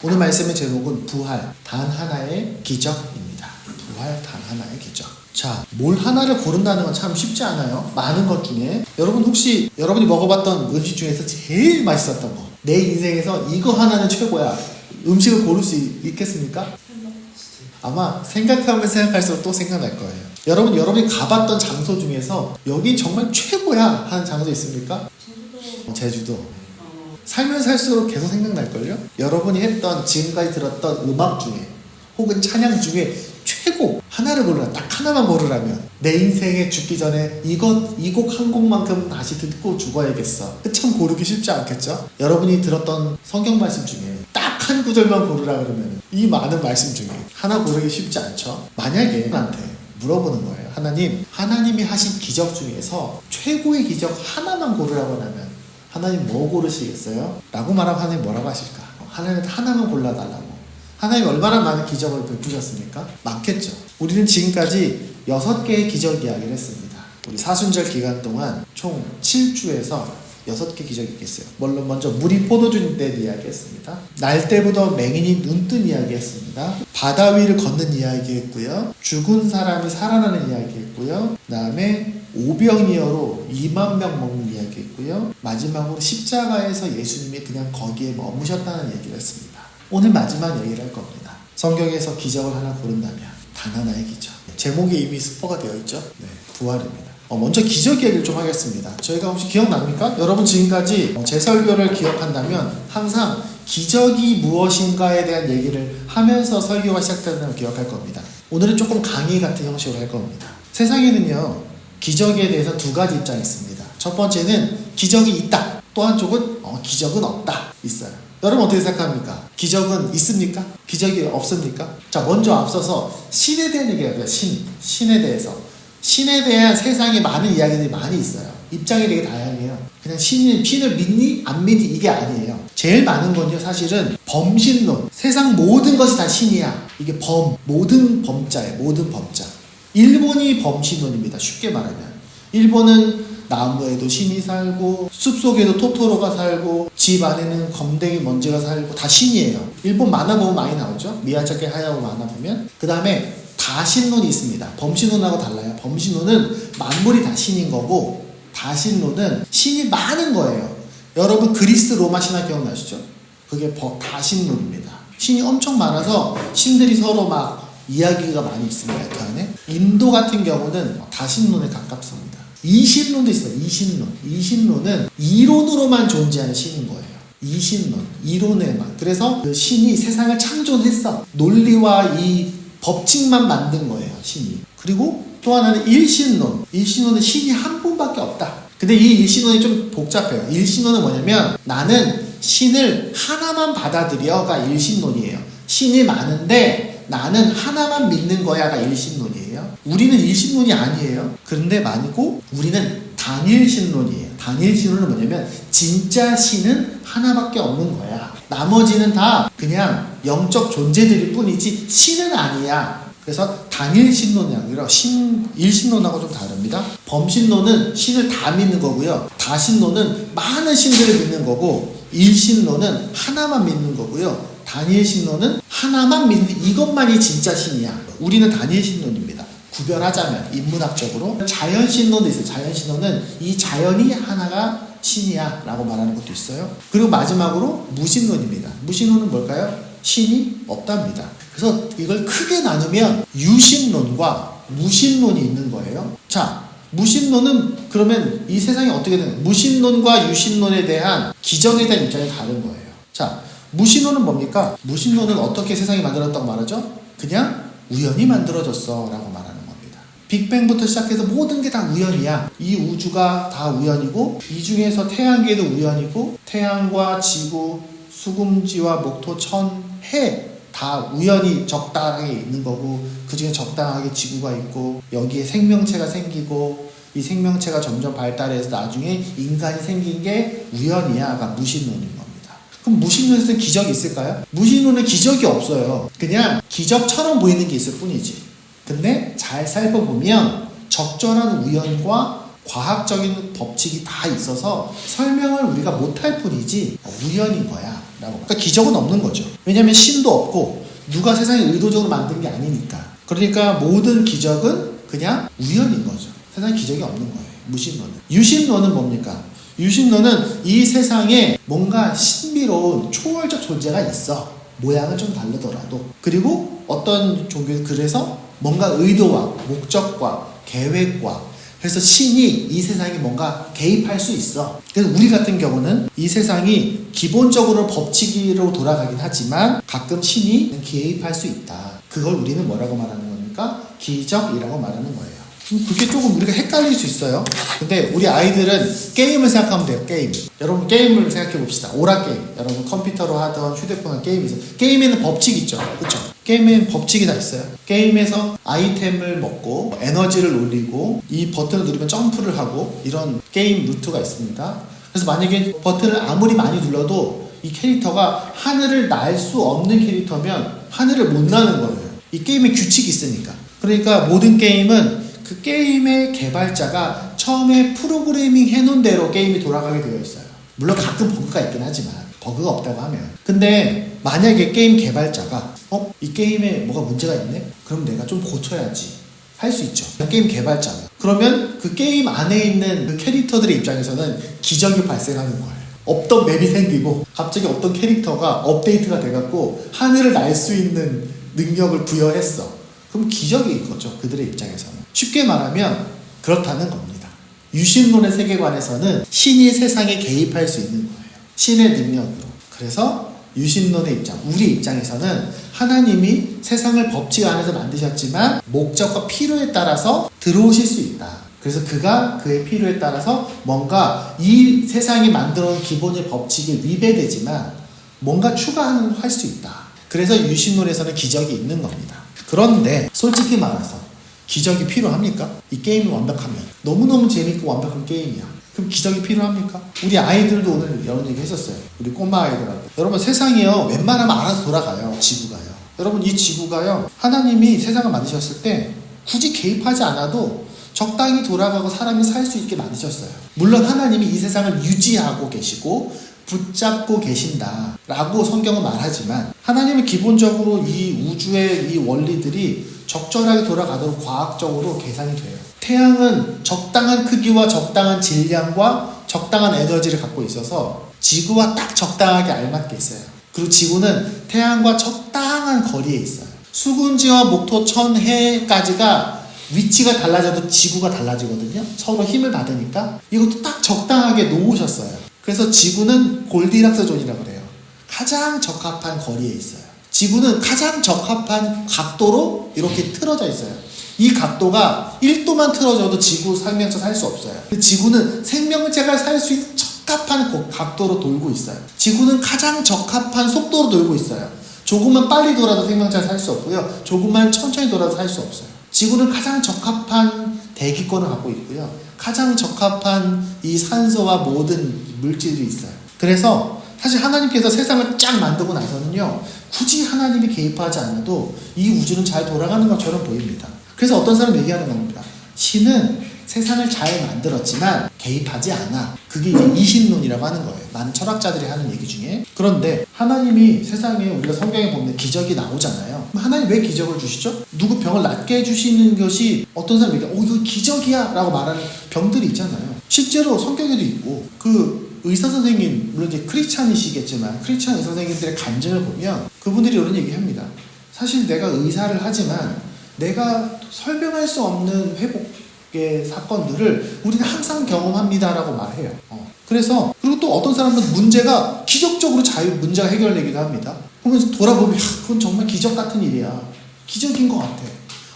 오늘 말씀의 제목은 부활, 단 하나의 기적입니다. 부활, 단 하나의 기적. 자, 뭘 하나를 고른다는 건 참 쉽지 않아요. 많은 것 중에. 여러분 혹시 여러분이 먹어봤던 음식 중에서 제일 맛있었던 거, 내 인생에서 이거 하나는 최고야, 음식을 고를 수 있겠습니까? 아마 생각하면 생각할수록 또 생각날 거예요. 여러분이 가봤던 장소 중에서 여긴 정말 최고야 하는 장소 있습니까? 제주도. 살면 살수록 계속 생각날걸요? 여러분이 했던, 지금까지 들었던 음악 중에 혹은 찬양 중에 최고 하나를 고르라, 딱 하나만 고르라면 내 인생에 죽기 전에 이 곡 한 곡만큼 다시 듣고 죽어야겠어. 참 고르기 쉽지 않겠죠? 여러분이 들었던 성경 말씀 중에 딱 한 구절만 고르라 그러면 이 많은 말씀 중에 하나 고르기 쉽지 않죠? 만약에 나한테 물어보는 거예요. 하나님이 하신 기적 중에서 최고의 기적 하나만 고르라고 하면 하나님 뭐 고르시겠어요? 라고 말하면 하나님 뭐라고 하실까? 하나님 하나만 골라달라고. 하나님이 얼마나 많은 기적을 베푸셨습니까? 많겠죠. 우리는 지금까지 6개의 기적 이야기를 했습니다. 우리 사순절 기간 동안 총 7주에서 6개 기적이 있겠어요. 먼저 물이 포도주인 때 이야기했습니다. 날 때부터 맹인이 눈뜬 이야기했습니다. 바다 위를 걷는 이야기했고요. 죽은 사람이 살아나는 이야기했고요. 그 다음에 오병이어로 2만 명 먹는 이야기했고요. 마지막으로 십자가에서 예수님이 그냥 거기에 머무셨다는 얘기를 했습니다. 오늘 마지막 얘기를 할 겁니다. 성경에서 기적을 하나 고른다면 단 하나의 기적. 제목이 이미 스포가 되어 있죠. 네, 부활입니다. 먼저 기적 얘기를 좀 하겠습니다. 저희가 혹시 기억납니까? 여러분 지금까지 제 설교를 기억한다면 항상 기적이 무엇인가에 대한 얘기를 하면서 설교가 시작되는 걸 기억할 겁니다. 오늘은 조금 강의 같은 형식으로 할 겁니다. 세상에는요, 기적에 대해서 두 가지 입장이 있습니다. 첫 번째는 기적이 있다. 또 한쪽은 기적은 없다. 있어요. 여러분 어떻게 생각합니까? 기적은 있습니까? 기적이 없습니까? 자, 먼저 앞서서 신에 대한 얘기해요. 신에 대해서. 신에 대한 세상에 많은 이야기들이 많이 있어요. 입장이 되게 다양해요. 그냥 신을 믿니? 안 믿니? 이게 아니에요. 제일 많은 건요, 사실은 범신론. 세상 모든 것이 다 신이야. 이게 모든 범자예요. 모든 범자. 일본이 범신론입니다. 쉽게 말하면. 일본은 나무에도 신이 살고 숲속에도 토토로가 살고 집 안에는 검댕이 먼지가 살고 다 신이에요. 일본 만화 보면 많이 나오죠. 미야자키 하야오 만화 보면. 그 다음에 다신론이 있습니다. 범신론하고 달라요. 범신론은 만물이 다 신인 거고, 다신론은 신이 많은 거예요. 여러분 그리스 로마 신화 기억나시죠? 그게 다신론입니다. 신이 엄청 많아서 신들이 서로 막 이야기가 많이 있습니다. 그 안에. 인도 같은 경우는 다신론에 가깝습니다. 이신론도 있어요. 이신론은 이론으로만 존재하는 신인 거예요. 이신론, 이론에만. 그래서 그 신이 세상을 창조했어. 논리와 이 법칙만 만든 거예요, 신이. 그리고 또 하나는 일신론. 일신론은 신이 한 분밖에 없다. 근데 이 일신론이 좀 복잡해요. 일신론은 뭐냐면 나는 신을 하나만 받아들여가 일신론이에요. 신이 많은데 나는 하나만 믿는 거야가 일신론이에요. 우리는 일신론이 아니에요. 그런데 아니고 우리는 단일신론이에요. 단일신론은 뭐냐면 진짜 신은 하나밖에 없는 거야. 나머지는 다 그냥 영적 존재들일 뿐이지 신은 아니야. 그래서 단일신론이 아니라 일신론하고 좀 다릅니다. 범신론은 신을 다 믿는 거고요. 다신론은 많은 신들을 믿는 거고, 일신론은 하나만 믿는 거고요. 단일신론은 하나만 믿는, 이것만이 진짜 신이야. 우리는 단일신론입니다. 구별하자면 인문학적으로. 자연신론도 있어요. 자연신론은 이 자연이 하나가 신이야 라고 말하는 것도 있어요. 그리고 마지막으로 무신론입니다. 무신론은 뭘까요? 신이 없답니다. 그래서 이걸 크게 나누면 유신론과 무신론이 있는 거예요. 자, 무신론은 그러면 이 세상이 어떻게 되는, 무신론과 유신론에 대한 기적에 대한 입장이 다른 거예요. 자, 무신론은 뭡니까? 무신론은 어떻게 세상이 만들어졌다고 말하죠? 그냥 우연히 만들어졌어 라고 말하는 겁니다. 빅뱅부터 시작해서 모든 게 다 우연이야. 이 우주가 다 우연이고, 이 중에서 태양계도 우연이고, 태양과 지구, 수금지와 목토, 천, 해 다 우연히 적당하게 있는 거고, 그 중에 적당하게 지구가 있고, 여기에 생명체가 생기고, 이 생명체가 점점 발달해서 나중에 인간이 생긴 게 우연이야가 무신론인 겁니다. 그럼 무신론에서는 기적이 있을까요? 무신론은 기적이 없어요. 그냥 기적처럼 보이는 게 있을 뿐이지. 근데 잘 살펴보면 적절한 우연과 과학적인 법칙이 다 있어서 설명을 우리가 못할 뿐이지 우연인 거야. 그러니까 기적은 없는 거죠. 왜냐하면 신도 없고 누가 세상에 의도적으로 만든 게 아니니까. 그러니까 모든 기적은 그냥 우연인 거죠. 세상에 기적이 없는 거예요. 무신론은. 유신론은 뭡니까? 유신론은 이 세상에 뭔가 신비로운 초월적 존재가 있어. 모양은 좀 다르더라도. 그리고 어떤 종교는 그래서 뭔가 의도와 목적과 계획과 그래서 신이 이 세상에 뭔가 개입할 수 있어. 그래서 우리 같은 경우는 이 세상이 기본적으로 법칙으로 돌아가긴 하지만 가끔 신이 개입할 수 있다. 그걸 우리는 뭐라고 말하는 겁니까? 기적이라고 말하는 거예요. 그게 조금 우리가 헷갈릴 수 있어요. 근데 우리 아이들은 게임을 생각하면 돼요. 게임. 여러분 게임을 생각해 봅시다. 오락게임. 여러분 컴퓨터로 하던 휴대폰으로 게임이 있어요. 게임에는 법칙이 있죠. 그렇죠? 게임에는 법칙이 다 있어요. 게임에서 아이템을 먹고 에너지를 올리고 이 버튼을 누르면 점프를 하고 이런 게임 루트가 있습니다. 그래서 만약에 버튼을 아무리 많이 눌러도 이 캐릭터가 하늘을 날 수 없는 캐릭터면 하늘을 못 나는 거예요. 이 게임에 규칙이 있으니까. 그러니까 모든 게임은 그 게임의 개발자가 처음에 프로그래밍 해놓은 대로 게임이 돌아가게 되어 있어요. 물론 가끔 버그가 있긴 하지만 버그가 없다고 하면. 근데 만약에 게임 개발자가 이 게임에 뭐가 문제가 있네? 그럼 내가 좀 고쳐야지 할 수 있죠. 게임 개발자는. 그러면 그 게임 안에 있는 그 캐릭터들의 입장에서는 기적이 발생하는 거예요. 없던 맵이 생기고 갑자기 어떤 캐릭터가 업데이트가 돼갖고 하늘을 날 수 있는 능력을 부여했어. 그럼 기적인 거죠. 그들의 입장에서는. 쉽게 말하면 그렇다는 겁니다. 유신론의 세계관에서는 신이 세상에 개입할 수 있는 거예요. 신의 능력으로. 그래서 유신론의 입장, 우리 입장에서는 하나님이 세상을 법칙 안에서 만드셨지만 목적과 필요에 따라서 들어오실 수 있다. 그래서 그가 그의 필요에 따라서 뭔가 이 세상이 만들어온 기본의 법칙이 위배되지만 뭔가 추가할 수 있다. 그래서 유신론에서는 기적이 있는 겁니다. 그런데 솔직히 말해서 기적이 필요합니까? 이 게임이 완벽하면. 너무너무 재밌고 완벽한 게임이야. 그럼 기적이 필요합니까? 우리 아이들도 오늘 이런 얘기 했었어요. 우리 꼬마 아이들한테. 여러분 세상이요. 웬만하면 알아서 돌아가요. 지구가요. 여러분 이 지구가요. 하나님이 세상을 만드셨을 때 굳이 개입하지 않아도 적당히 돌아가고 사람이 살 수 있게 만드셨어요. 물론 하나님이 이 세상을 유지하고 계시고 붙잡고 계신다 라고 성경은 말하지만 하나님은 기본적으로 이 우주의 이 원리들이 적절하게 돌아가도록 과학적으로 계산이 돼요. 태양은 적당한 크기와 적당한 질량과 적당한 에너지를 갖고 있어서 지구와 딱 적당하게 알맞게 있어요. 그리고 지구는 태양과 적당한 거리에 있어요. 수군지와 목토천 해까지가 위치가 달라져도 지구가 달라지거든요. 서로 힘을 받으니까 이것도 딱 적당하게 놓으셨어요. 그래서 지구는 골디락스 존이라고 그래요. 가장 적합한 거리에 있어요. 지구는 가장 적합한 각도로 이렇게 틀어져 있어요. 이 각도가 1도만 틀어져도 지구 생명체 살 수 없어요. 지구는 생명체가 살 수 있는 적합한 각도로 돌고 있어요. 지구는 가장 적합한 속도로 돌고 있어요. 조금만 빨리 돌아도 생명체가 살 수 없고요. 조금만 천천히 돌아도 살 수 없어요. 지구는 가장 적합한 대기권을 갖고 있고요. 가장 적합한 이 산소와 모든 물질이 있어요. 그래서 사실 하나님께서 세상을 쫙 만들고 나서는요. 굳이 하나님이 개입하지 않아도 이 우주는 잘 돌아가는 것처럼 보입니다. 그래서 어떤 사람이 얘기하는 겁니다. 신은 세상을 잘 만들었지만 개입하지 않아. 그게 이제 이신론이라고 하는 거예요. 많은 철학자들이 하는 얘기 중에. 그런데 하나님이 세상에 우리가 성경에 보면 기적이 나오잖아요. 그럼 하나님 왜 기적을 주시죠? 누구 병을 낫게 해주시는 것이 어떤 사람이 얘기해 이거 기적이야 라고 말하는 병들이 있잖아요. 실제로 성경에도 있고 그 의사 선생님 물론 이제 크리스찬이시겠지만 크리스찬 의사 선생님들의 간증을 보면 그분들이 이런 얘기합니다. 사실 내가 의사를 하지만 내가 설명할 수 없는 회복의 사건들을 우리는 항상 경험합니다라고 말해요. 그래서 그리고 또 어떤 사람은 문제가 기적적으로 문제가 해결되기도 합니다. 보면서 돌아보면 그건 정말 기적 같은 일이야. 기적인 것 같아.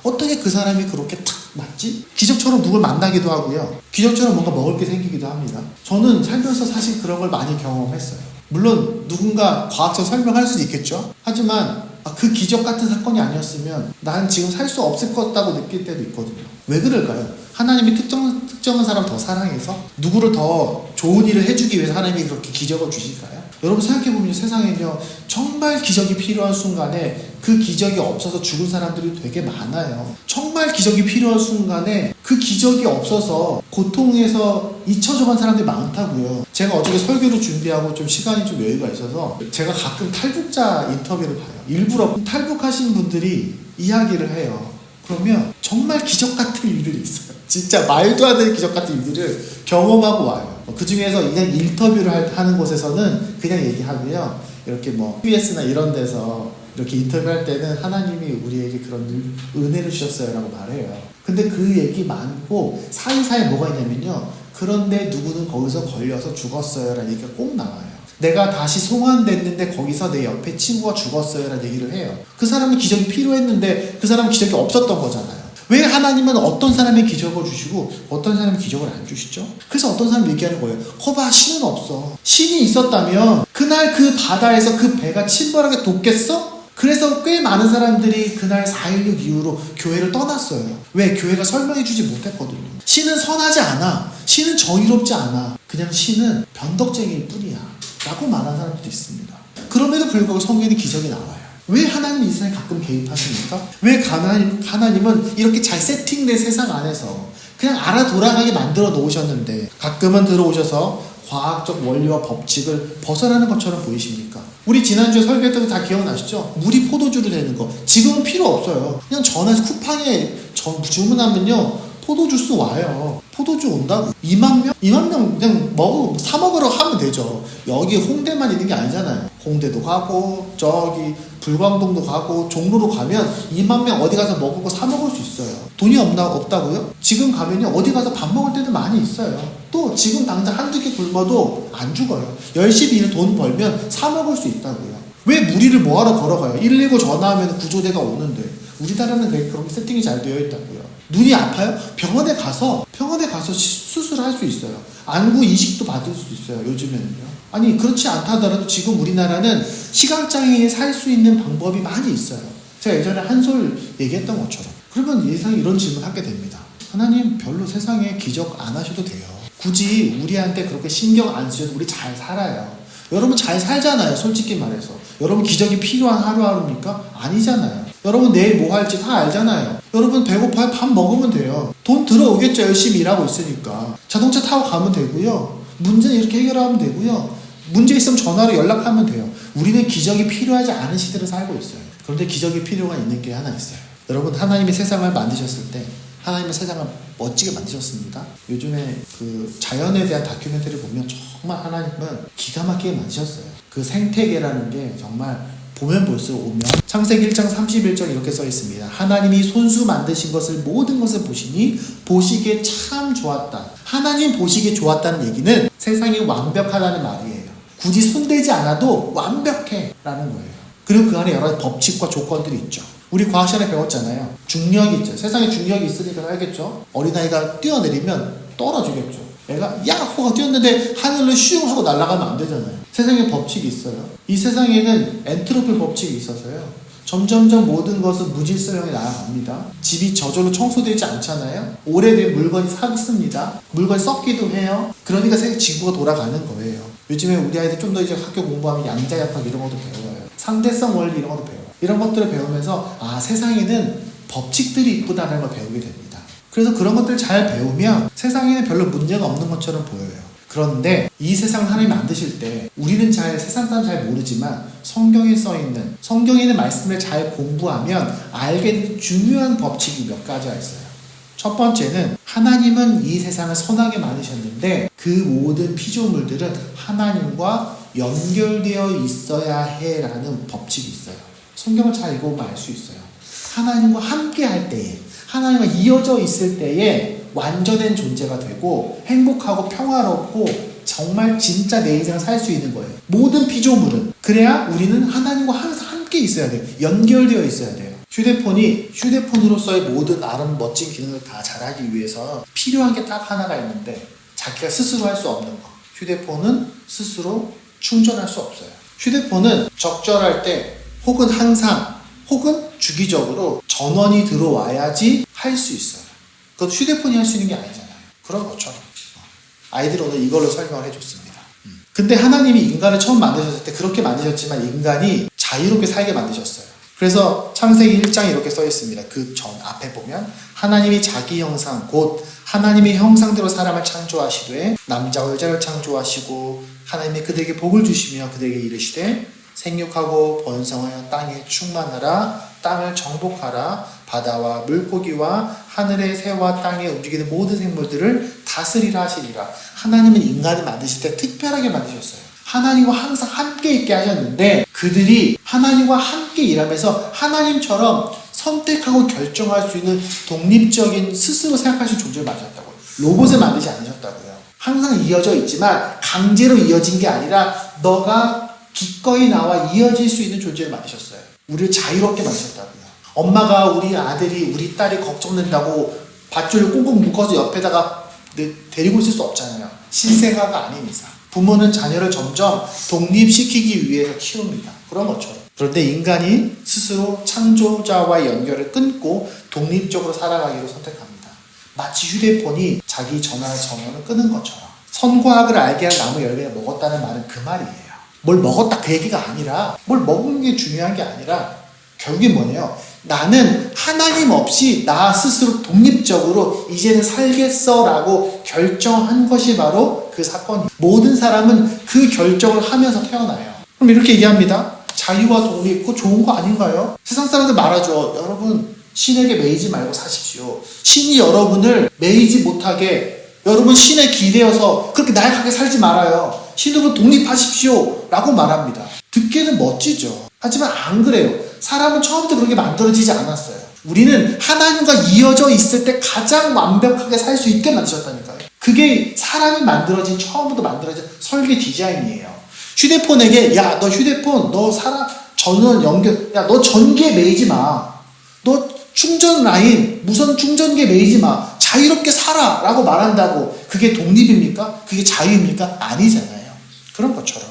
어떻게 그 사람이 그렇게 탁 맞지? 기적처럼 누굴 만나기도 하고요. 기적처럼 뭔가 먹을 게 생기기도 합니다. 저는 살면서 사실 그런 걸 많이 경험했어요. 물론 누군가 과학적으로 설명할 수도 있겠죠. 하지만 그 기적 같은 사건이 아니었으면 난 지금 살 수 없을 것 같다고 느낄 때도 있거든요. 왜 그럴까요? 하나님이 특정한 사람 더 사랑해서 누구를 더 좋은 일을 해주기 위해서 하나님이 그렇게 기적을 주실까요? 여러분 생각해보면 세상에는요 정말 기적이 필요한 순간에 그 기적이 없어서 죽은 사람들이 되게 많아요. 정말 기적이 필요한 순간에 그 기적이 없어서 고통에서 잊혀져간 사람들이 많다고요. 제가 어저께 설교를 준비하고 좀 시간이 좀 여유가 있어서 제가 가끔 탈북자 인터뷰를 봐요. 일부러 탈북하신 분들이 이야기를 해요. 그러면 정말 기적 같은 일들이 있어요. 진짜 말도 안 되는 기적 같은 일들을 경험하고 와요. 그 중에서 그냥 인터뷰를 하는 곳에서는 그냥 얘기하고요. 이렇게 뭐 TBS나 이런 데서 이렇게 인터뷰할 때는 하나님이 우리에게 그런 은혜를 주셨어요 라고 말해요. 근데 그 얘기 많고 사이사이에 뭐가 있냐면요. 그런데 누구는 거기서 걸려서 죽었어요 라는 얘기가 꼭 나와요. 내가 다시 송환됐는데 거기서 내 옆에 친구가 죽었어요 라는 얘기를 해요. 그 사람은 기적이 필요했는데 그 사람은 기적이 없었던 거잖아요. 왜 하나님은 어떤 사람의 기적을 주시고 어떤 사람의 기적을 안 주시죠? 그래서 어떤 사람이 얘기하는 거예요. 거봐, 신은 없어. 신이 있었다면 그날 그 바다에서 그 배가 침몰하게 돕겠어? 그래서 꽤 많은 사람들이 그날 4.16 이후로 교회를 떠났어요. 왜? 교회가 설명해주지 못했거든요. 신은 선하지 않아. 신은 정의롭지 않아. 그냥 신은 변덕쟁이일 뿐이야 라고 말하는 사람들도 있습니다. 그럼에도 불구하고 성경에 기적이 나와요. 왜 하나님이 이 세상에 가끔 개입하십니까? 왜 하나님은 이렇게 잘 세팅된 세상 안에서 그냥 알아 돌아가게 만들어 놓으셨는데 가끔은 들어오셔서 과학적 원리와 법칙을 벗어나는 것처럼 보이십니까? 우리 지난주에 설교했던 거 다 기억나시죠? 물이 포도주로 되는 거. 지금은 필요 없어요. 그냥 전화해서 쿠팡에 주문하면요. 포도주스 와요. 포도주 온다고. 2만 명? 2만 명 그냥 사 먹으러 하면 되죠. 여기 홍대만 있는 게 아니잖아요. 홍대도 가고 저기 불광동도 가고 종로로 가면 2만 명 어디 가서 먹고 사 먹을 수 있어요. 돈이 없다고요? 지금 가면요. 어디 가서 밥 먹을 때도 많이 있어요. 또 지금 당장 한두 개 굶어도 안 죽어요. 열심히 돈 벌면 사 먹을 수 있다고요. 왜 무리를 뭐하러 걸어가요? 119 전화하면 구조대가 오는데. 우리나라는 그렇게 세팅이 잘 되어 있다고요. 눈이 아파요? 병원에 가서 수술할 수 있어요. 안구 이식도 받을 수 있어요. 요즘에는요. 아니 그렇지 않다 하더라도 지금 우리나라는 시각장애인이 살 수 있는 방법이 많이 있어요. 제가 예전에 한솔 얘기했던 것처럼. 그러면 예상에 이런 질문 하게 됩니다. 하나님 별로 세상에 기적 안 하셔도 돼요. 굳이 우리한테 그렇게 신경 안 쓰셔도 우리 잘 살아요. 여러분 잘 살잖아요. 솔직히 말해서. 여러분 기적이 필요한 하루하루입니까? 아니잖아요. 여러분 내일 뭐 할지 다 알잖아요. 여러분 배고파요? 밥 먹으면 돼요. 돈 들어오겠죠. 열심히 일하고 있으니까. 자동차 타고 가면 되고요. 문제는 이렇게 해결하면 되고요. 문제 있으면 전화로 연락하면 돼요. 우리는 기적이 필요하지 않은 시대를 살고 있어요. 그런데 기적이 필요가 있는 게 하나 있어요. 여러분 하나님이 세상을 만드셨을 때 하나님은 세상을 멋지게 만드셨습니다. 요즘에 그 자연에 대한 다큐멘터리 보면 정말 하나님은 기가 막히게 만드셨어요. 그 생태계라는 게 정말 보면 볼수록 오면 창세기 1장 31절 이렇게 써 있습니다. 하나님이 손수 만드신 것을 모든 것을 보시니 보시기에 참 좋았다. 하나님 보시기에 좋았다는 얘기는 세상이 완벽하다는 말이에요. 굳이 손대지 않아도 완벽해 라는 거예요. 그리고 그 안에 여러 가지 법칙과 조건들이 있죠. 우리 과학 시간에 배웠잖아요. 중력이 있죠. 세상에 중력이 있으니까 알겠죠. 어린아이가 뛰어내리면 떨어지겠죠. 애가 야호가 뛰었는데 하늘로 슝 하고 날아가면 안 되잖아요. 세상에 법칙이 있어요. 이 세상에는 엔트로피 법칙이 있어서요. 점점점 모든 것은 무질서형에 나아갑니다. 집이 저절로 청소되지 않잖아요. 오래된 물건이 삭습니다. 물건이 썩기도 해요. 그러니까 지구가 돌아가는 거예요. 요즘에 우리 아이들 좀 더 이제 학교 공부하면 양자역학 이런 것도 배워요. 상대성 원리 이런 것도 배워요. 이런 것들을 배우면서 세상에는 법칙들이 있구나라는 걸 배우게 됩니다. 그래서 그런 것들을 잘 배우면 세상에는 별로 문제가 없는 것처럼 보여요. 그런데 이 세상을 하나님이 만드실 때 우리는 세상 사람 잘 모르지만 성경에 써있는 성경에 있는 말씀을 잘 공부하면 알게 된 중요한 법칙이 몇 가지가 있어요. 첫 번째는 하나님은 이 세상을 선하게 만드셨는데 그 모든 피조물들은 하나님과 연결되어 있어야 해라는 법칙이 있어요. 성경을 잘 읽어보면 알 수 있어요. 하나님과 함께 할 때에 하나님과 이어져 있을 때에 완전한 존재가 되고 행복하고 평화롭고 정말 진짜 내 인생을 살 수 있는 거예요. 모든 피조물은. 그래야 우리는 하나님과 항상 함께 있어야 돼요. 연결되어 있어야 돼요. 휴대폰이 휴대폰으로서의 모든 멋진 기능을 다 잘하기 위해서 필요한 게 딱 하나가 있는데 자기가 스스로 할 수 없는 거. 휴대폰은 스스로 충전할 수 없어요. 휴대폰은 적절할 때 혹은 항상 혹은 주기적으로 전원이 들어와야지 할 수 있어요. 그건 휴대폰이 할 수 있는 게 아니잖아요. 그런 것처럼. 아이들이 오늘 이걸로 설명을 해줬습니다. 근데 하나님이 인간을 처음 만드셨을 때 그렇게 만드셨지만 인간이 자유롭게 살게 만드셨어요. 그래서 창세기 1장에 이렇게 써 있습니다. 그 전 앞에 보면 하나님이 자기 형상 곧 하나님의 형상대로 사람을 창조하시되 남자와 여자를 창조하시고 하나님이 그들에게 복을 주시며 그들에게 이르시되 생육하고 번성하여 땅에 충만하라 땅을 정복하라 바다와 물고기와 하늘의 새와 땅에 움직이는 모든 생물들을 다스리라 하시리라. 하나님은 인간을 만드실 때 특별하게 만드셨어요. 하나님과 항상 함께 있게 하셨는데 그들이 하나님과 함께 일하면서 하나님처럼 선택하고 결정할 수 있는 독립적인 스스로 생각하실 존재를 만드셨다고요. 로봇을 만들지 않으셨다고요. 항상 이어져 있지만 강제로 이어진 게 아니라 너가 기꺼이 나와 이어질 수 있는 존재를 만드셨어요. 우리를 자유롭게 만드셨다고요. 엄마가 우리 아들이 우리 딸이 걱정된다고 밧줄을 꽁꽁 묶어서 옆에다가 데리고 있을 수 없잖아요. 신생아가 아닌 이상. 부모는 자녀를 점점 독립시키기 위해서 키웁니다. 그런 것처럼. 그런데 인간이 스스로 창조자와의 연결을 끊고 독립적으로 살아가기로 선택합니다. 마치 휴대폰이 자기 전화를 끄는 것처럼. 선과 악을 알게 한 나무 열매를 먹었다는 말은 그 말이에요. 뭘 먹었다 그 얘기가 아니라 뭘 먹는 게 중요한 게 아니라 결국에 뭐냐요? 나는 하나님 없이 나 스스로 독립적으로 이제는 살겠어 라고 결정한 것이 바로 그 사건이에요. 모든 사람은 그 결정을 하면서 태어나요. 그럼 이렇게 얘기합니다. 자유와 독립, 그거 좋은 거 아닌가요? 세상 사람들 말하죠. 여러분 신에게 매이지 말고 사십시오. 신이 여러분을 매이지 못하게 여러분 신에 기대어서 그렇게 나약하게 살지 말아요. 신으로 독립하십시오 라고 말합니다. 듣기에는 멋지죠. 하지만 안 그래요. 사람은 처음부터 그렇게 만들어지지 않았어요. 우리는 하나님과 이어져 있을 때 가장 완벽하게 살 수 있게 만드셨다니까요. 그게 사람이 만들어진 처음부터 만들어진 설계 디자인이에요. 휴대폰에게 야 너 휴대폰 너 사람 전원 연결 야 너 전기에 매이지 마. 너 충전 라인 무선 충전기에 매이지 마. 자유롭게 살아 라고 말한다고 그게 독립입니까? 그게 자유입니까? 아니잖아요. 그런 것처럼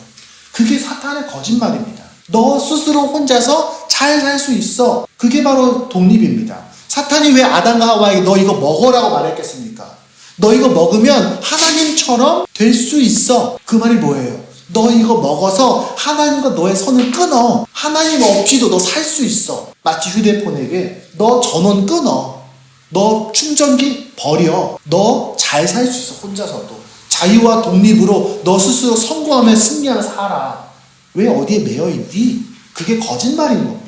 그게 사탄의 거짓말입니다. 너 스스로 혼자서 잘 살 수 있어. 그게 바로 독립입니다. 사탄이 왜 아담과 하와에게 너 이거 먹어라고 말했겠습니까? 너 이거 먹으면 하나님처럼 될 수 있어. 그 말이 뭐예요? 너 이거 먹어서 하나님과 너의 선을 끊어. 하나님 없이도 너 살 수 있어. 마치 휴대폰에게 너 전원 끊어. 너 충전기 버려. 너 잘 살 수 있어. 혼자서도. 자유와 독립으로 너 스스로 성공하며 승리하며 살아. 왜 어디에 매여있니? 그게 거짓말인 겁니다.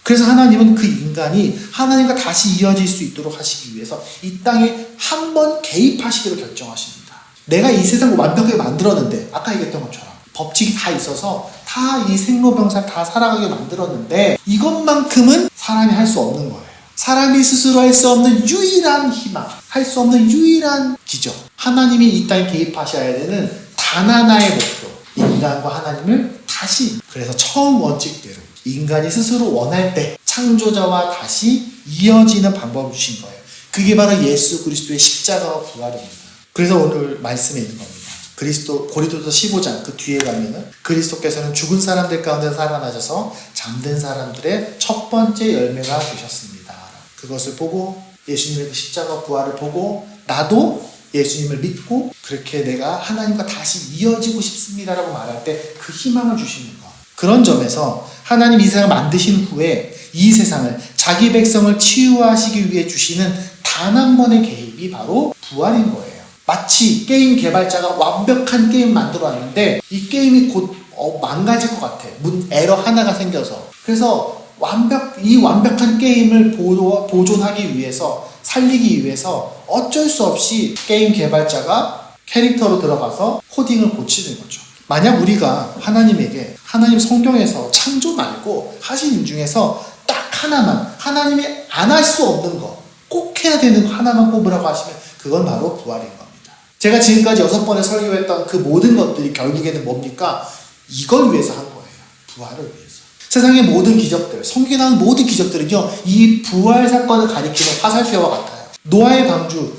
그래서 하나님은 그 인간이 하나님과 다시 이어질 수 있도록 하시기 위해서 이 땅에 한 번 개입하시기로 결정하십니다. 내가 이 세상을 완벽하게 만들었는데 아까 얘기했던 것처럼 법칙이 다 있어서 다 이 생로병사 다 살아가게 만들었는데 이것만큼은 사람이 할 수 없는 거예요. 사람이 스스로 할 수 없는 유일한 희망, 할 수 없는 유일한 기적. 하나님이 이 땅에 개입하셔야 되는 단 하나의 목표. 인간과 하나님을 다시. 그래서 처음 원칙대로 인간이 스스로 원할 때 창조자와 다시 이어지는 방법을 주신 거예요. 그게 바로 예수 그리스도의 십자가와 부활입니다. 그래서 오늘 말씀에 있는 겁니다. 그리스도 고린도서 15장 그 뒤에 가면은 그리스도께서는 죽은 사람들 가운데 살아나셔서 잠든 사람들의 첫 번째 열매가 되셨습니다. 그것을 보고 예수님의 그 십자가 부활을 보고 나도 예수님을 믿고 그렇게 내가 하나님과 다시 이어지고 싶습니다라고 말할 때 그 희망을 주시는 것. 그런 점에서 하나님 이 세상을 만드신 후에 이 세상을 자기 백성을 치유하시기 위해 주시는 단 한 번의 개입이 바로 부활인 거예요. 마치 게임 개발자가 완벽한 게임 만들어 왔는데 이 게임이 곧 망가질 것 같아. 에러 하나가 생겨서. 그래서 이 완벽한 게임을 보존하기 위해서 살리기 위해서 어쩔 수 없이 게임 개발자가 캐릭터로 들어가서 코딩을 고치는 거죠. 만약 우리가 하나님에게 하나님 성경에서 창조 말고 하신 일 중에서 딱 하나만 하나님이 안 할 수 없는 거 꼭 해야 되는 거 하나만 꼽으라고 하시면 그건 바로 부활인 겁니다. 제가 지금까지 6번에 설교했던 그 모든 것들이 결국에는 뭡니까? 이걸 위해서 한 거예요. 부활을 위해서. 세상의 모든 기적들, 성경에 나오는 모든 기적들은요, 이 부활 사건을 가리키는 화살표와 같아요.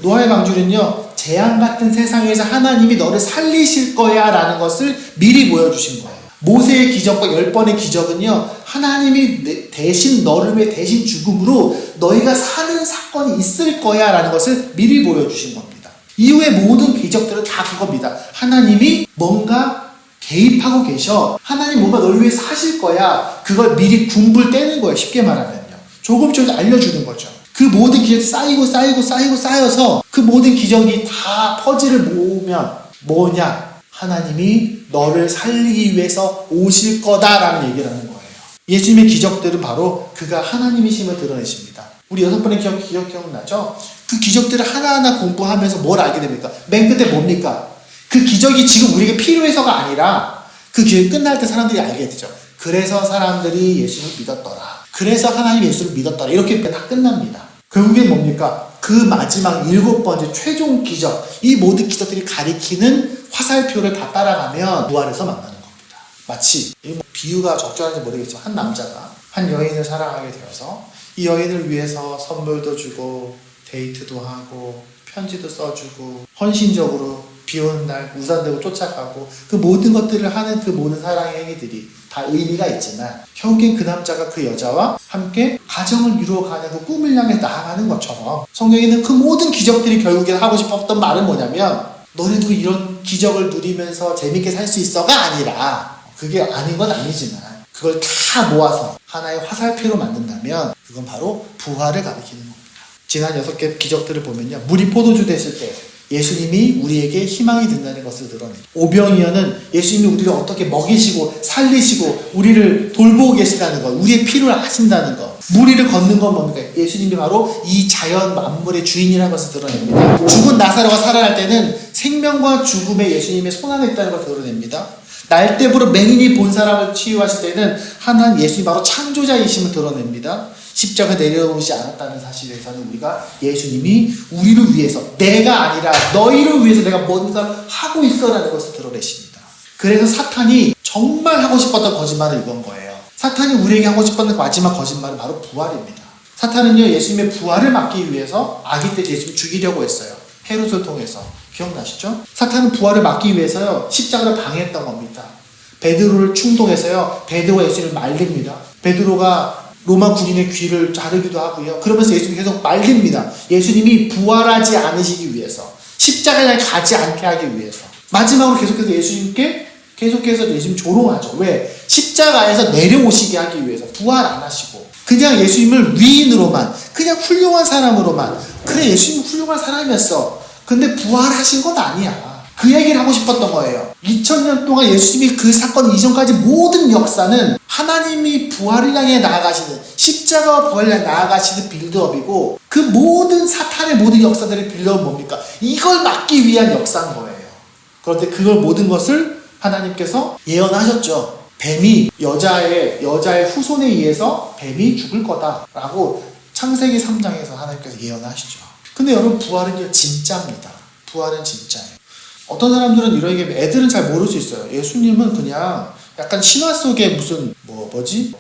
노아의 방주는요, 재앙 같은 세상에서 하나님이 너를 살리실 거야 라는 것을 미리 보여주신 거예요. 모세의 기적과 10번의 기적은요, 하나님이 대신 너를 위해 대신 죽음으로 너희가 사는 사건이 있을 거야 라는 것을 미리 보여주신 겁니다. 이후의 모든 기적들은 다 그겁니다. 하나님이 뭔가 개입하고 계셔. 하나님 뭔가 널 위해서 하실 거야. 그걸 미리 군불 떼는 거예요. 쉽게 말하면요. 조금씩 알려주는 거죠. 그 모든 기적이 쌓여서 그 모든 기적이 다 퍼즐을 모으면 뭐냐? 하나님이 너를 살리기 위해서 오실 거다라는 얘기를 하는 거예요. 예수님의 기적들은 바로 그가 하나님이심을 드러내십니다. 우리 6번의 기적 기억나죠? 그 기적들을 하나하나 공부하면서 뭘 알게 됩니까? 맨 끝에 뭡니까? 그 기적이 지금 우리에게 필요해서가 아니라 그 기적이 끝날 때 사람들이 알게 되죠. 그래서 사람들이 예수를 믿었더라. 그래서 하나님 예수를 믿었더라. 이렇게 다 끝납니다. 결국엔 뭡니까? 그 마지막 7번째 최종 기적, 이 모든 기적들이 가리키는 화살표를 다 따라가면 부활에서 만나는 겁니다. 마치 비유가 적절한지 모르겠지만 한 남자가 한 여인을 사랑하게 되어서 이 여인을 위해서 선물도 주고 데이트도 하고 편지도 써주고 헌신적으로 비 오는 날 우산 들고 쫓아가고 그 모든 것들을 하는 그 모든 사랑의 행위들이 다 의미가 있지만 결국엔 그 남자가 그 여자와 함께 가정을 이루어가는 그 꿈을 향해 나아가는 것처럼 성경에는 그 모든 기적들이 결국엔 하고 싶었던 말은 뭐냐면 너네도 이런 기적을 누리면서 재밌게 살 수 있어가 아니라 그게 아닌 건 아니지만 그걸 다 모아서 하나의 화살표로 만든다면 그건 바로 부활을 가리키는 겁니다. 지난 6개 기적들을 보면요. 물이 포도주 됐을 때 예수님이 우리에게 희망이 된다는 것을 드러내요. 오병이어는 예수님이 우리를 어떻게 먹이시고 살리시고 우리를 돌보고 계시다는 것, 우리의 필요를 아신다는 것. 물 위를 걷는 건 뭡니까? 예수님이 바로 이 자연 만물의 주인이라는 것을 드러냅니다. 죽은 나사로가 살아날 때는 생명과 죽음에 예수님의 손안에 있다는 것을 드러냅니다. 날때부로 맹인이 본 사람을 치유하실 때는 하나님 예수님이 바로 창조자이심을 드러냅니다. 십자가 내려오지 않았다는 사실에서는 우리가 예수님이 우리를 위해서 내가 아니라 너희를 위해서 내가 뭔가 하고 있어라는 것을 드러내십니다. 그래서 사탄이 정말 하고 싶었던 거짓말을 이건 거예요. 사탄이 우리에게 하고 싶었던 마지막 거짓말은 바로 부활입니다. 사탄은요 예수님의 부활을 막기 위해서 아기 때 예수님을 죽이려고 했어요. 헤롯을 통해서. 기억나시죠? 사탄은 부활을 막기 위해서요 십자가를 방해했던 겁니다. 베드로를 충동해서요 베드로가 예수님을 말립니다. 베드로가 로마 군인의 귀를 자르기도 하고요. 그러면서 예수님이 계속 말립니다. 예수님이 부활하지 않으시기 위해서, 십자가에 가지 않게 하기 위해서. 마지막으로 계속해서 예수님 조롱하죠. 왜? 십자가에서 내려오시게 하기 위해서. 부활 안 하시고 그냥 예수님을 위인으로만, 그냥 훌륭한 사람으로만, 그래 예수님은 훌륭한 사람이었어. 근데 부활하신 건 아니야. 그 얘기를 하고 싶었던 거예요. 2000년 동안 예수님이 그 사건 이전까지 모든 역사는 하나님이 부활을 향해 나아가시는, 십자가와 부활을 향해 나아가시는 빌드업이고, 그 모든 사탄의 모든 역사들의 빌드업은 뭡니까? 이걸 막기 위한 역사인 거예요. 그런데 그걸 모든 것을 하나님께서 예언하셨죠. 뱀이 여자의 후손에 의해서 뱀이 죽을 거다라고 창세기 3장에서 하나님께서 예언하시죠. 근데 여러분 부활은 진짜입니다. 부활은 진짜예요. 어떤 사람들은 이런 얘기, 애들은 잘 모를 수 있어요. 예수님은 그냥 약간 신화 속에 무슨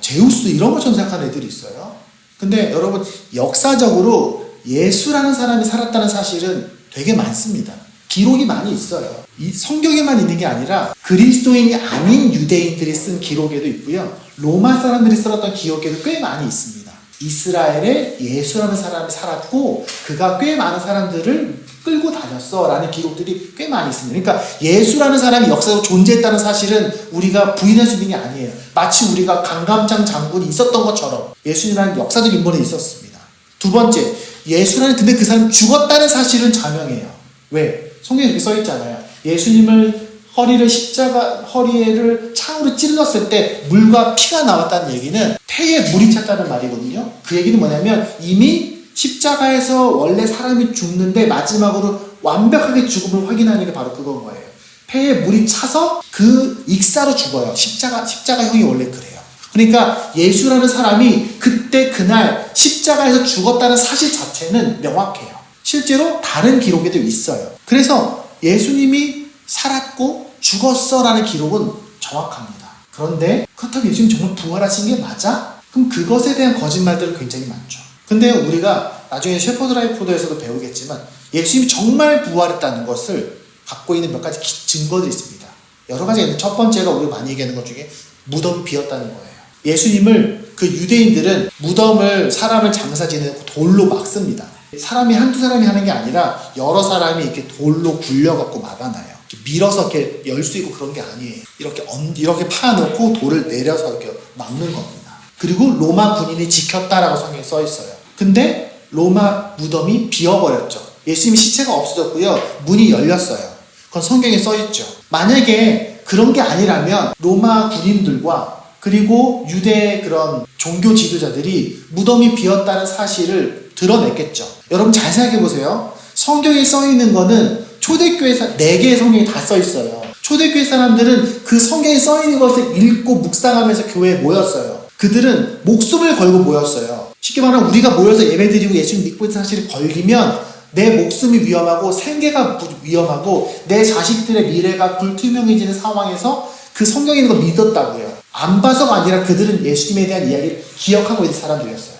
제우스 이런 것처럼 생각하는 애들이 있어요. 근데 여러분 역사적으로 예수라는 사람이 살았다는 사실은 되게 많습니다. 기록이 많이 있어요. 이 성경에만 있는 게 아니라 그리스도인이 아닌 유대인들이 쓴 기록에도 있고요. 로마 사람들이 써놨던 기록에도 꽤 많이 있습니다. 이스라엘에 예수라는 사람이 살았고 그가 꽤 많은 사람들을 끌고 다녔어 라는 기록들이 꽤 많이 있습니다. 그러니까 예수라는 사람이 역사적으로 존재했다는 사실은 우리가 부인할 수 있는 게 아니에요. 마치 우리가 강감장 장군이 있었던 것처럼 예수님이라는 역사적 인물이 있었습니다. 두 번째, 예수라는, 근데 그 사람이 죽었다는 사실은 자명해요. 왜? 성경에 그렇게 써있잖아요. 예수님을 허리를 창으로 찔렀을 때 물과 피가 나왔다는 얘기는 폐에 물이 찼다는 말이거든요. 그 얘기는 뭐냐면 이미 십자가에서 원래 사람이 죽는데 마지막으로 완벽하게 죽음을 확인하는 게 바로 그건 거예요. 폐에 물이 차서 그 익사로 죽어요. 십자가형이 원래 그래요. 그러니까 예수라는 사람이 그날 십자가에서 죽었다는 사실 자체는 명확해요. 실제로 다른 기록에도 있어요. 그래서 예수님이 살았고 죽었어라는 기록은 정확합니다. 그런데 그렇다면 예수님 정말 부활하신 게 맞아? 그럼 그것에 대한 거짓말들은 굉장히 많죠. 근데 우리가 나중에 셰퍼드 라이프 포도에서도 배우겠지만 예수님이 정말 부활했다는 것을 갖고 있는 몇 가지 증거들이 있습니다. 여러 가지가 있는데 첫 번째가 우리가 많이 얘기하는 것 중에 무덤이 비었다는 거예요. 예수님을 그 유대인들은 무덤을 사람을 장사 지내고 돌로 막습니다. 사람이 한두 사람이 하는 게 아니라 여러 사람이 이렇게 돌로 굴려갖고 막아놔요. 밀어서 이렇게 열 수 있고 그런 게 아니에요. 이렇게 파놓고 돌을 내려서 이렇게 막는 겁니다. 그리고 로마 군인이 지켰다라고 성경에 써 있어요. 근데 로마 무덤이 비어버렸죠. 예수님이 시체가 없어졌고요. 문이 열렸어요. 그건 성경에 써 있죠. 만약에 그런 게 아니라면 로마 군인들과 그리고 유대 그런 종교 지도자들이 무덤이 비었다는 사실을 드러냈겠죠. 여러분 잘 생각해 보세요. 성경에 써 있는 거는 초대교회 4개의 성경이 다 써 있어요. 초대교회 사람들은 그 성경에 써 있는 것을 읽고 묵상하면서 교회에 모였어요. 그들은 목숨을 걸고 모였어요. 쉽게 말하면 우리가 모여서 예배드리고 예수님 믿고 있는 사실이 걸리면 내 목숨이 위험하고 생계가 위험하고 내 자식들의 미래가 불투명해지는 상황에서 그 성경에 있는 거 믿었다고요. 안 봐서가 아니라 그들은 예수님에 대한 이야기를 기억하고 있는 사람들이었어요.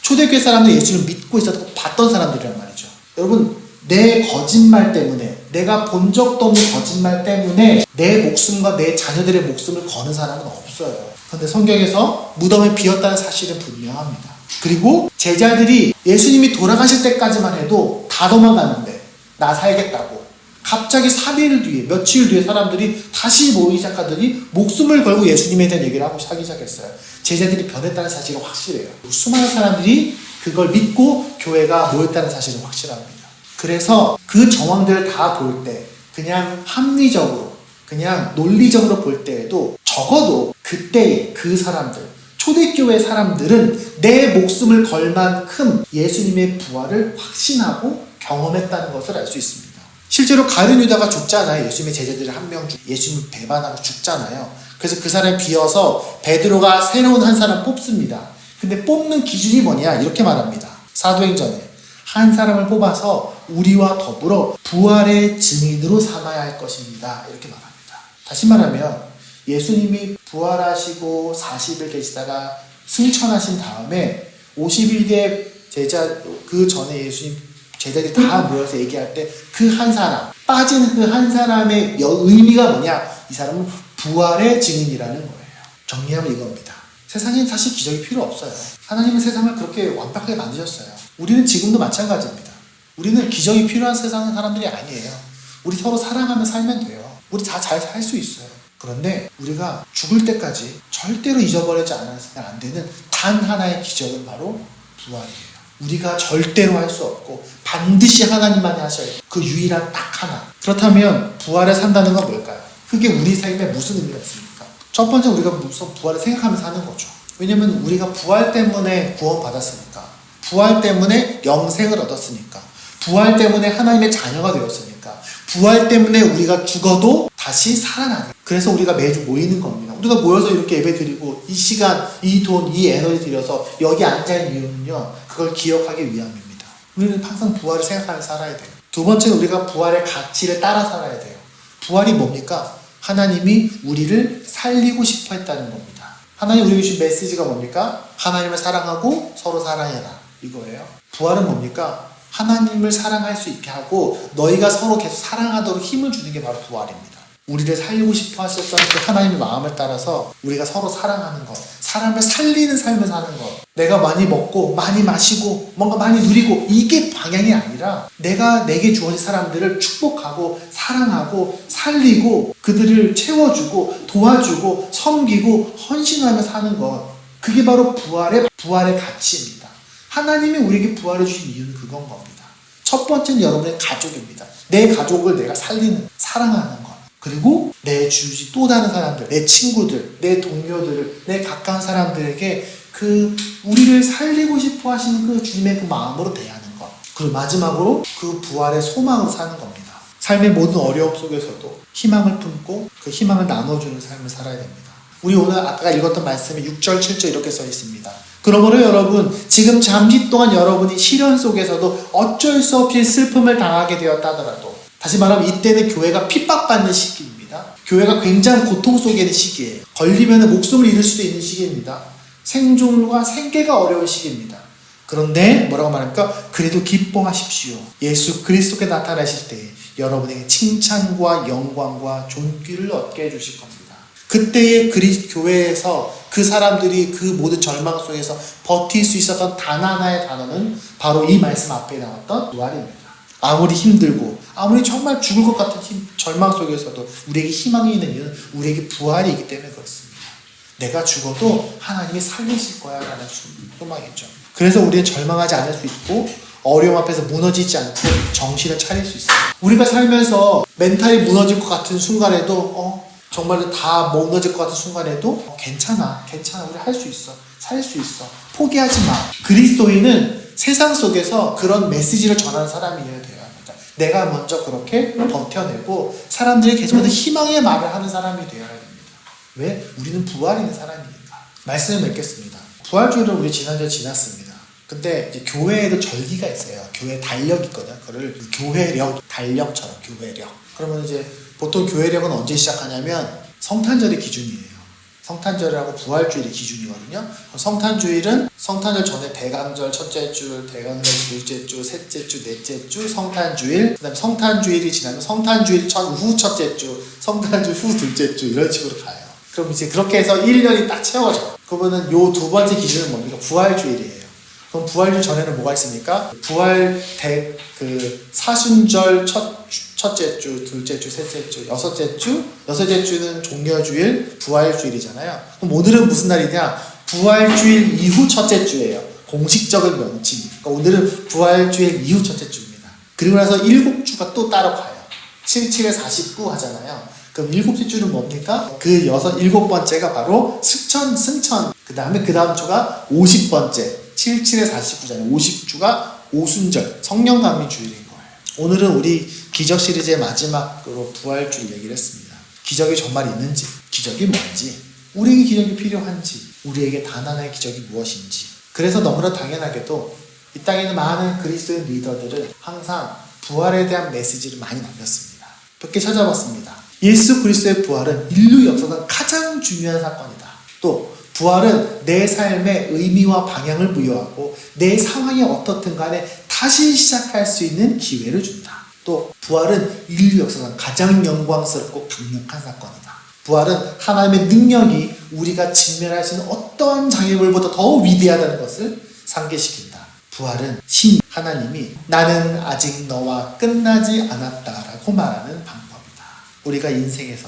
초대교회 사람들은 예수님을 믿고 있었고 봤던 사람들이란 말이죠. 여러분 내 거짓말 때문에 내가 본 적도 없는 거짓말 때문에 내 목숨과 내 자녀들의 목숨을 거는 사람은 없어요. 그런데 성경에서 무덤이 비었다는 사실은 분명합니다. 그리고 제자들이 예수님이 돌아가실 때까지만 해도 다 도망갔는데 나 살겠다고 갑자기 3일 뒤에 며칠 뒤에 사람들이 다시 모이기 시작하더니 목숨을 걸고 예수님에 대한 얘기를 하기 시작했어요. 제자들이 변했다는 사실은 확실해요. 수많은 사람들이 그걸 믿고 교회가 모였다는 사실은 확실합니다. 그래서 그 정황들을 다 볼 때 그냥 합리적으로 그냥 논리적으로 볼 때에도 적어도 그때의 그 사람들 초대교회 사람들은 내 목숨을 걸 만큼 예수님의 부활을 확신하고 경험했다는 것을 알 수 있습니다. 실제로 가룟 유다가 죽잖아요. 예수님의 제자들 한 명 예수님을 배반하고 죽잖아요. 그래서 그 사람이 비어서 베드로가 새로운 한 사람 뽑습니다. 근데 뽑는 기준이 뭐냐 이렇게 말합니다. 사도행전에 한 사람을 뽑아서 우리와 더불어 부활의 증인으로 삼아야 할 것입니다. 이렇게 말합니다. 다시 말하면 예수님이 부활하시고 40일 계시다가 승천하신 다음에 50일 뒤에 그 전에 예수님 제자들이 다 모여서 얘기할 때 그 한 사람 빠진 그 한 사람의 의미가 뭐냐? 이 사람은 부활의 증인이라는 거예요. 정리하면 이겁니다. 세상엔 사실 기적이 필요 없어요. 하나님은 세상을 그렇게 완벽하게 만드셨어요. 우리는 지금도 마찬가지입니다. 우리는 기적이 필요한 세상의 사람들이 아니에요. 우리 서로 사랑하며 살면 돼요. 우리 다 잘 살 수 있어요. 그런데 우리가 죽을 때까지 절대로 잊어버리지 않아서는 안 되는 단 하나의 기적은 바로 부활이에요. 우리가 절대로 할 수 없고 반드시 하나님만이 하셔야 해요. 그 유일한 딱 하나. 그렇다면 부활을 산다는 건 뭘까요? 그게 우리 삶에 무슨 의미가 있습니까? 첫 번째 우리가 무슨 부활을 생각하면서 사는 거죠. 왜냐면 우리가 부활 때문에 구원받았으니까, 부활 때문에 영생을 얻었으니까, 부활 때문에 하나님의 자녀가 되었으니까, 부활 때문에 우리가 죽어도 다시 살아나는. 그래서 우리가 매주 모이는 겁니다. 우리가 모여서 이렇게 예배 드리고 이 시간, 이 돈, 이 에너지 들여서 여기 앉아있는 이유는요, 그걸 기억하기 위함입니다. 우리는 항상 부활을 생각하면서 살아야 돼요. 두 번째는 우리가 부활의 가치를 따라 살아야 돼요. 부활이 뭡니까? 하나님이 우리를 살리고 싶어 했다는 겁니다. 하나님 우리에게 주신 메시지가 뭡니까? 하나님을 사랑하고 서로 사랑해라. 이거예요. 부활은 뭡니까? 하나님을 사랑할 수 있게 하고 너희가 서로 계속 사랑하도록 힘을 주는 게 바로 부활입니다. 우리를 살리고 싶어 하셨던 그 하나님의 마음을 따라서 우리가 서로 사랑하는 것, 사람을 살리는 삶을 사는 것, 내가 많이 먹고 많이 마시고 뭔가 많이 누리고 이게 방향이 아니라 내게 주어진 사람들을 축복하고 사랑하고 살리고 그들을 채워주고 도와주고 섬기고 헌신하며 사는 것, 그게 바로 부활의 가치입니다. 하나님이 우리에게 부활해 주신 이유는 그건 겁니다. 첫 번째는 여러분의 가족입니다. 내 가족을 내가 살리는, 사랑하는 것. 그리고 내 주위 또 다른 사람들, 내 친구들, 내 동료들을, 내 가까운 사람들에게 우리를 살리고 싶어 하시는 그 주님의 그 마음으로 대하는 것. 그리고 마지막으로 그 부활의 소망으로 사는 겁니다. 삶의 모든 어려움 속에서도 희망을 품고 그 희망을 나눠주는 삶을 살아야 됩니다. 우리 오늘 아까 읽었던 말씀에 6절, 7절 이렇게 써 있습니다. 그러므로 여러분, 지금 잠시 동안 여러분이 시련 속에서도 어쩔 수 없이 슬픔을 당하게 되었다 하더라도, 다시 말하면 이때는 교회가 핍박받는 시기입니다. 교회가 굉장히 고통 속에 있는 시기예요. 걸리면 목숨을 잃을 수도 있는 시기입니다. 생존과 생계가 어려운 시기입니다. 그런데 뭐라고 말합니까? 그래도 기뻐하십시오. 예수 그리스도께 나타나실 때 여러분에게 칭찬과 영광과 존귀를 얻게 해주실 겁니다. 그때의 교회에서 그 사람들이 그 모든 절망 속에서 버틸 수 있었던 단 하나의 단어는 바로 이 말씀 앞에 나왔던 부활입니다. 아무리 힘들고 아무리 정말 죽을 것 같은 절망 속에서도 우리에게 희망이 있는 이유는 우리에게 부활이 있기 때문에 그렇습니다. 내가 죽어도 하나님이 살리실 거야 라는 소망이죠. 그래서 우리는 절망하지 않을 수 있고 어려움 앞에서 무너지지 않고 정신을 차릴 수 있어요. 우리가 살면서 멘탈이 무너질 것 같은 순간에도 정말 다 무너질 것 같은 순간에도 괜찮아 우리 할 수 있어, 살 수 있어, 포기하지 마. 그리스도인은 세상 속에서 그런 메시지를 전하는 사람이어야 돼요. 내가 먼저 그렇게 버텨내고 사람들이 계속해서 희망의 말을 하는 사람이 되어야 됩니다. 왜? 우리는 부활이 있는 사람이니까. 말씀을 맺겠습니다. 부활주일을 우리 지난주에 지났습니다. 근데 이제 교회에도 절기가 있어요. 교회 달력이 있거든요. 그거를 교회력, 달력처럼 교회력. 그러면 이제 보통 교회력은 언제 시작하냐면 성탄절이 기준이에요. 성탄절이라고 부활주일이 기준이거든요. 성탄주일은 성탄절 전에 대강절 첫째 주, 대강절 둘째 주, 셋째 주, 넷째 주, 성탄주일, 그 다음에 성탄주일이 지나면 성탄주일 후 첫째 주, 성탄주일 후 둘째 주 이런 식으로 가요. 그럼 이제 그렇게 해서 1년이 딱 채워져. 그러면은 요 두 번째 기준은 뭡니까? 부활주일이에요. 그럼 부활주일 전에는 뭐가 있습니까? 사순절 첫째 주, 둘째 주, 셋째 주, 여섯째 주는 종려주일, 부활주일이잖아요. 그럼 오늘은 무슨 날이냐? 부활주일 이후 첫째 주예요. 공식적인 명칭. 그러니까 오늘은 부활주일 이후 첫째 주입니다. 그리고 나서 7주가 또 따로 가요. 7, 7에 49 하잖아요. 그럼 7째 주는 뭡니까? 그 7번째가 바로 승천. 그 다음 주가 50번째. 7, 7에 49잖아요. 50주가 오순절, 성령감리 주일인 거예요. 오늘은 우리 기적 시리즈의 마지막으로 부활주일 얘기를 했습니다. 기적이 정말 있는지, 기적이 뭔지, 우리에게 기적이 필요한지, 우리에게 단 하나의 기적이 무엇인지. 그래서 너무나 당연하게도 이 땅에 있는 많은 그리스도인 리더들은 항상 부활에 대한 메시지를 많이 남겼습니다. 몇 개 찾아봤습니다. 예수 그리스도의 부활은 인류 역사상 가장 중요한 사건이다. 또 부활은 내 삶의 의미와 방향을 부여하고 내 상황이 어떻든 간에 다시 시작할 수 있는 기회를 준다. 또 부활은 인류 역사상 가장 영광스럽고 강력한 사건이다. 부활은 하나님의 능력이 우리가 직면할 수 있는 어떠한 장애물보다 더 위대하다는 것을 상기시킨다. 부활은 하나님이 나는 아직 너와 끝나지 않았다라고 말하는 방법이다. 우리가 인생에서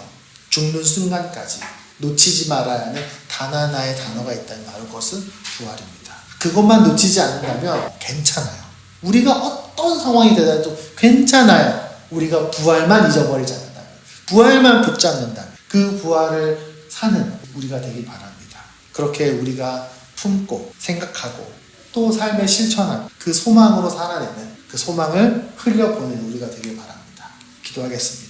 죽는 순간까지 놓치지 말아야 하는 단 하나의 단어가 있다면 바로 그것은 부활입니다. 그것만 놓치지 않는다면 괜찮아요. 우리가 어떤 상황이 되더라도 괜찮아요. 우리가 부활만 잊어버리지 않는다면, 부활만 붙잡는다면 그 부활을 사는 우리가 되길 바랍니다. 그렇게 우리가 품고 생각하고 또 삶에 실천하는 그 소망으로 살아내는 그 소망을 흘려보내는 우리가 되길 바랍니다. 기도하겠습니다.